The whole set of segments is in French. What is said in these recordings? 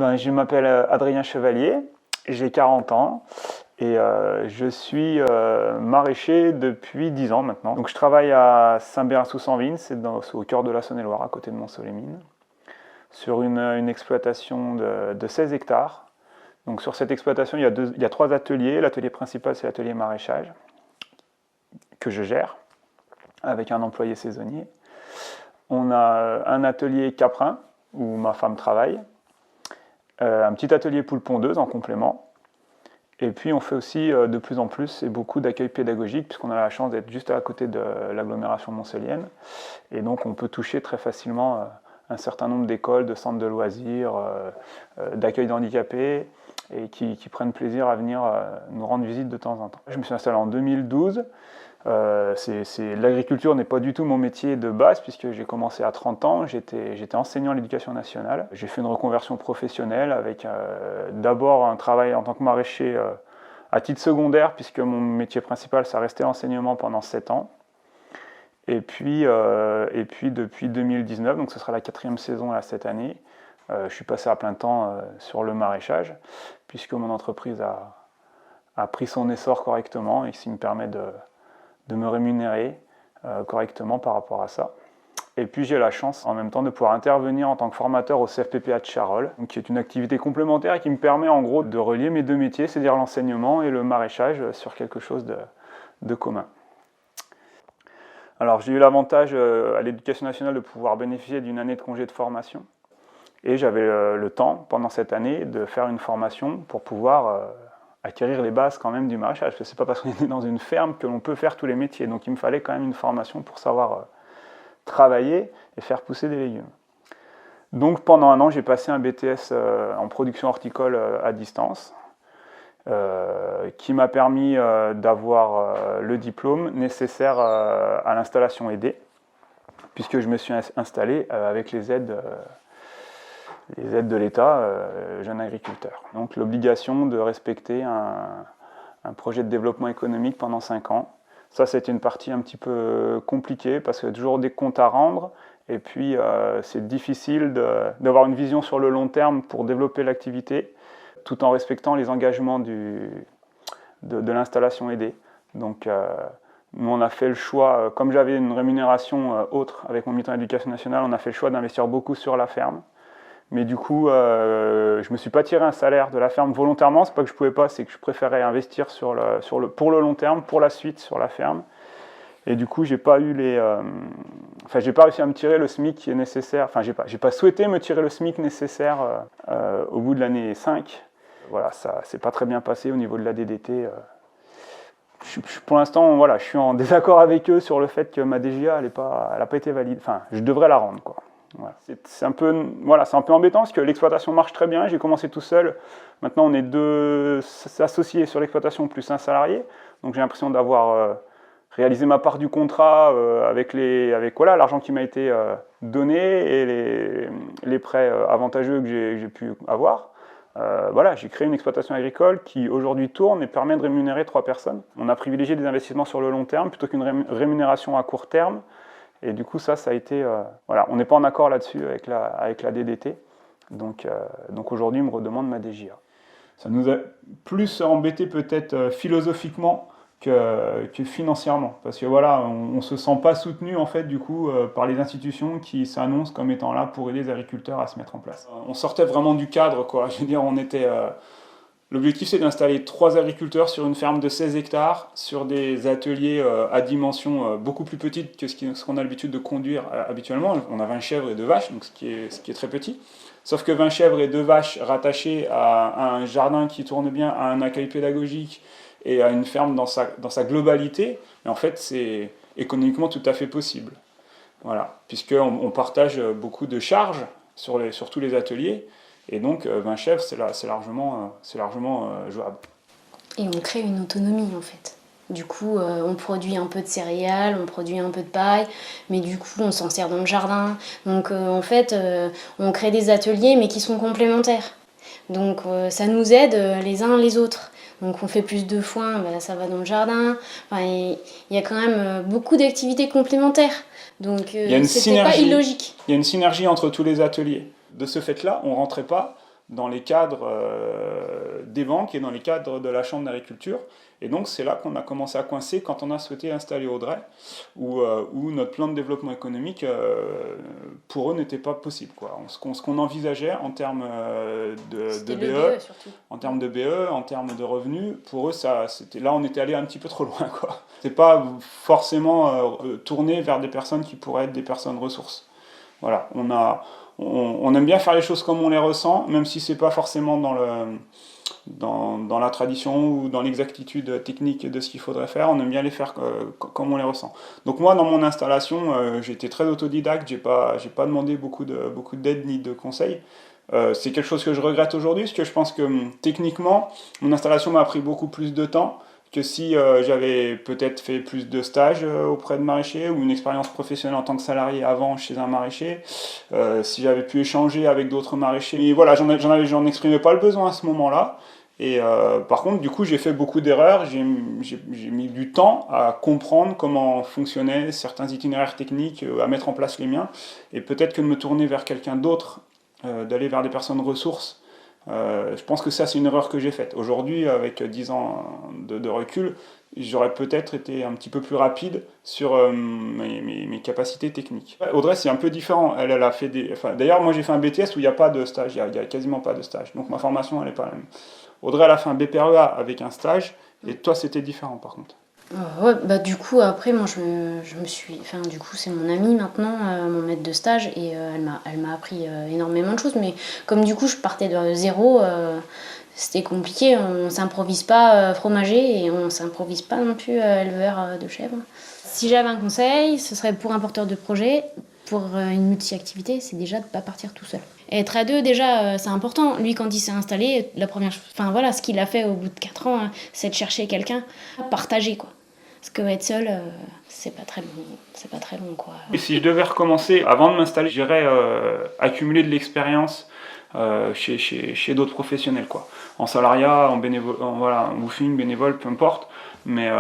ben, je m'appelle Adrien Chevalier, j'ai 40 ans et je suis maraîcher depuis 10 ans maintenant. Donc je travaille à Saint-Bérin-sous-Sanvin, c'est au cœur de la Saône-et-Loire, à côté de Mont-Soleil-Mines, sur une exploitation de 16 hectares. Donc sur cette exploitation, il y a 3 ateliers. L'atelier principal, c'est l'atelier maraîchage, que je gère, avec un employé saisonnier. On a un atelier caprin, où ma femme travaille, un petit atelier poule pondeuse en complément. Et puis on fait aussi de plus en plus et beaucoup d'accueil pédagogique, puisqu'on a la chance d'être juste à côté de l'agglomération montsélienne. Et donc on peut toucher très facilement un certain nombre d'écoles, de centres de loisirs, d'accueil d'handicapés, et qui prennent plaisir à venir nous rendre visite de temps en temps. Je me suis installé en 2012. L'agriculture n'est pas du tout mon métier de base, puisque j'ai commencé à 30 ans, j'étais enseignant à l'éducation nationale. J'ai fait une reconversion professionnelle avec d'abord un travail en tant que maraîcher à titre secondaire, puisque mon métier principal ça restait l'enseignement pendant 7 ans. Et puis depuis 2019, donc ce sera la 4e saison là, cette année, je suis passé à plein temps sur le maraîchage, puisque mon entreprise a pris son essor correctement et qui me permet de me rémunérer correctement par rapport à ça. Et puis j'ai la chance en même temps de pouvoir intervenir en tant que formateur au CFPPA de Charolles, qui est une activité complémentaire et qui me permet en gros de relier mes 2 métiers, c'est-à-dire l'enseignement et le maraîchage, sur quelque chose de commun. Alors j'ai eu l'avantage à l'éducation nationale de pouvoir bénéficier d'une année de congé de formation, et j'avais le temps pendant cette année de faire une formation pour pouvoir acquérir les bases quand même du maraîchage, parce que c'est pas parce qu'on est dans une ferme que l'on peut faire tous les métiers, donc il me fallait quand même une formation pour savoir travailler et faire pousser des légumes. Donc pendant un an, j'ai passé un BTS en production horticole à distance, qui m'a permis d'avoir le diplôme nécessaire à l'installation aidée, puisque je me suis installé avec les aides de l'État, jeune agriculteur. Donc l'obligation de respecter un projet de développement économique pendant 5 ans. Ça, c'était une partie un petit peu compliquée, parce qu'il y a toujours des comptes à rendre, et puis c'est difficile d'avoir une vision sur le long terme pour développer l'activité, tout en respectant les engagements de l'installation aidée. Donc nous, on a fait le choix, comme j'avais une rémunération autre avec mon militant d'éducation nationale, on a fait le choix d'investir beaucoup sur la ferme. Mais du coup, je ne me suis pas tiré un salaire de la ferme volontairement. C'est pas que je ne pouvais pas, c'est que je préférais investir pour le long terme, pour la suite sur la ferme. Et du coup, j'ai pas réussi à me tirer le SMIC qui est nécessaire. Enfin, j'ai pas souhaité me tirer le SMIC nécessaire au bout de l'année 5. Voilà, ça s'est pas très bien passé au niveau de la DDT. Pour l'instant, voilà, je suis en désaccord avec eux sur le fait que ma DGA, elle n'a pas été valide. Enfin, je devrais la rendre, quoi. Voilà. C'est un peu embêtant, parce que l'exploitation marche très bien. J'ai commencé tout seul. Maintenant, on est 2 associés sur l'exploitation plus un salarié. Donc j'ai l'impression d'avoir réalisé ma part du contrat avec l'argent qui m'a été donné et les prêts avantageux que j'ai pu avoir. Voilà, j'ai créé une exploitation agricole qui aujourd'hui tourne et permet de rémunérer 3 personnes. On a privilégié des investissements sur le long terme plutôt qu'une rémunération à court terme. Et du coup, ça a été... voilà, on n'est pas en accord là-dessus avec la DDT. Donc aujourd'hui, ils me redemandent ma DGA. Ça nous a plus embêté peut-être philosophiquement que financièrement. Parce que voilà, on ne se sent pas soutenu en fait, du coup, par les institutions qui s'annoncent comme étant là pour aider les agriculteurs à se mettre en place. On sortait vraiment du cadre, quoi. Je veux dire, on était... L'objectif, c'est d'installer 3 agriculteurs sur une ferme de 16 hectares, sur des ateliers à dimension beaucoup plus petite que ce qu'on a l'habitude de conduire habituellement. On a 20 chèvres et 2 vaches, donc ce qui est très petit. Sauf que 20 chèvres et 2 vaches rattachées à un jardin qui tourne bien, à un accueil pédagogique et à une ferme dans sa globalité, en fait, c'est économiquement tout à fait possible. Voilà, puisqu'on partage beaucoup de charges sur tous les ateliers. Et donc, 20 chèvres, c'est largement jouable. Et on crée une autonomie, en fait. Du coup, on produit un peu de céréales, on produit un peu de paille, mais du coup, on s'en sert dans le jardin. Donc, en fait, on crée des ateliers, mais qui sont complémentaires. Donc, ça nous aide les uns les autres. Donc, on fait plus de foin, ça va dans le jardin. Enfin, il y a quand même beaucoup d'activités complémentaires. Donc, c'était pas illogique. Il y a une synergie entre tous les ateliers. De ce fait-là, on ne rentrait pas dans les cadres des banques et dans les cadres de la Chambre d'agriculture. Et donc c'est là qu'on a commencé à coincer quand on a souhaité installer Audrey, où notre plan de développement économique, pour eux, n'était pas possible, quoi. Ce qu'on envisageait en termes de BE, en termes de BE, en termes de revenus, pour eux, là on était allé un petit peu trop loin, quoi. C'est pas forcément tourné vers des personnes qui pourraient être des personnes ressources. Voilà, on aime bien faire les choses comme on les ressent, même si c'est pas forcément dans la tradition ou dans l'exactitude technique de ce qu'il faudrait faire. On aime bien les faire comme on les ressent. Donc moi, dans mon installation, j'ai été très autodidacte, j'ai pas demandé beaucoup d'aide ni de conseils. C'est quelque chose que je regrette aujourd'hui, parce que je pense que techniquement, mon installation m'a pris beaucoup plus de temps que si j'avais peut-être fait plus de stages auprès de maraîchers ou une expérience professionnelle en tant que salarié avant chez un maraîcher, si j'avais pu échanger avec d'autres maraîchers. Mais voilà, j'en exprimais pas le besoin à ce moment-là. Et par contre, du coup, j'ai fait beaucoup d'erreurs, j'ai mis du temps à comprendre comment fonctionnaient certains itinéraires techniques, à mettre en place les miens, et peut-être que de me tourner vers quelqu'un d'autre, d'aller vers des personnes ressources, je pense que ça, c'est une erreur que j'ai faite. Aujourd'hui, avec 10 ans de recul, j'aurais peut-être été un petit peu plus rapide sur mes capacités techniques. Audrey, c'est un peu différent. Elle a fait d'ailleurs, moi, j'ai fait un BTS où il n'y a pas de stage, il n'y a quasiment pas de stage. Donc ma formation, elle n'est pas la même. Audrey, elle a fait un BPREA avec un stage, et toi, c'était différent, par contre. Ouais, bah du coup après moi je me suis, enfin du coup c'est mon amie maintenant, mon maître de stage, et elle m'a appris énormément de choses, mais comme du coup je partais de zéro, c'était compliqué. On s'improvise pas fromager et on s'improvise pas non plus éleveur de chèvres. Si j'avais un conseil, ce serait pour un porteur de projet, pour une multi-activité, c'est déjà de pas partir tout seul. Être à deux, déjà, c'est important. Lui, quand il s'est installé, enfin voilà, ce qu'il a fait au bout de 4 ans, c'est de chercher quelqu'un à partager, quoi. Parce que être seul, c'est pas très long, quoi. Et si je devais recommencer, avant de m'installer, j'irais accumuler de l'expérience chez d'autres professionnels, quoi. En salariat, en bénévole, en woofing, bénévole, peu importe. Mais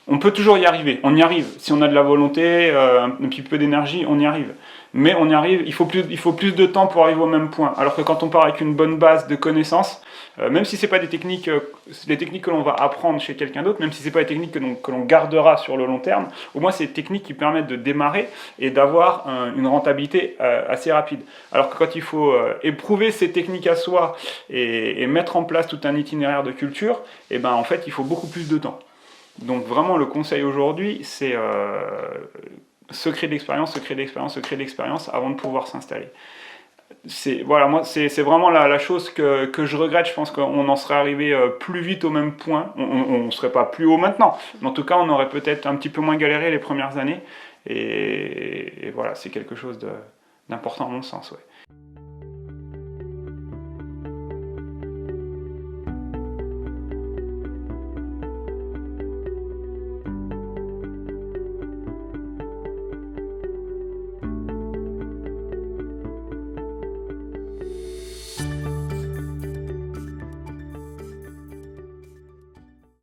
on peut toujours y arriver. On y arrive. Si on a de la volonté, un petit peu d'énergie, on y arrive. Mais on y arrive, il faut plus de temps pour arriver au même point. Alors que quand on part avec une bonne base de connaissances, même si c'est pas des techniques que l'on va apprendre chez quelqu'un d'autre, même si c'est pas des techniques que l'on gardera sur le long terme, au moins c'est des techniques qui permettent de démarrer et d'avoir une rentabilité assez rapide. Alors que quand il faut éprouver ces techniques à soi et mettre en place tout un itinéraire de culture, et ben en fait il faut beaucoup plus de temps. Donc vraiment le conseil aujourd'hui, c'est se créer de l'expérience avant de pouvoir s'installer. C'est vraiment la chose que je regrette. Je pense qu'on en serait arrivé plus vite au même point. On ne serait pas plus haut maintenant, mais en tout cas on aurait peut-être un petit peu moins galéré les premières années, et voilà, c'est quelque chose d'important à mon sens, ouais.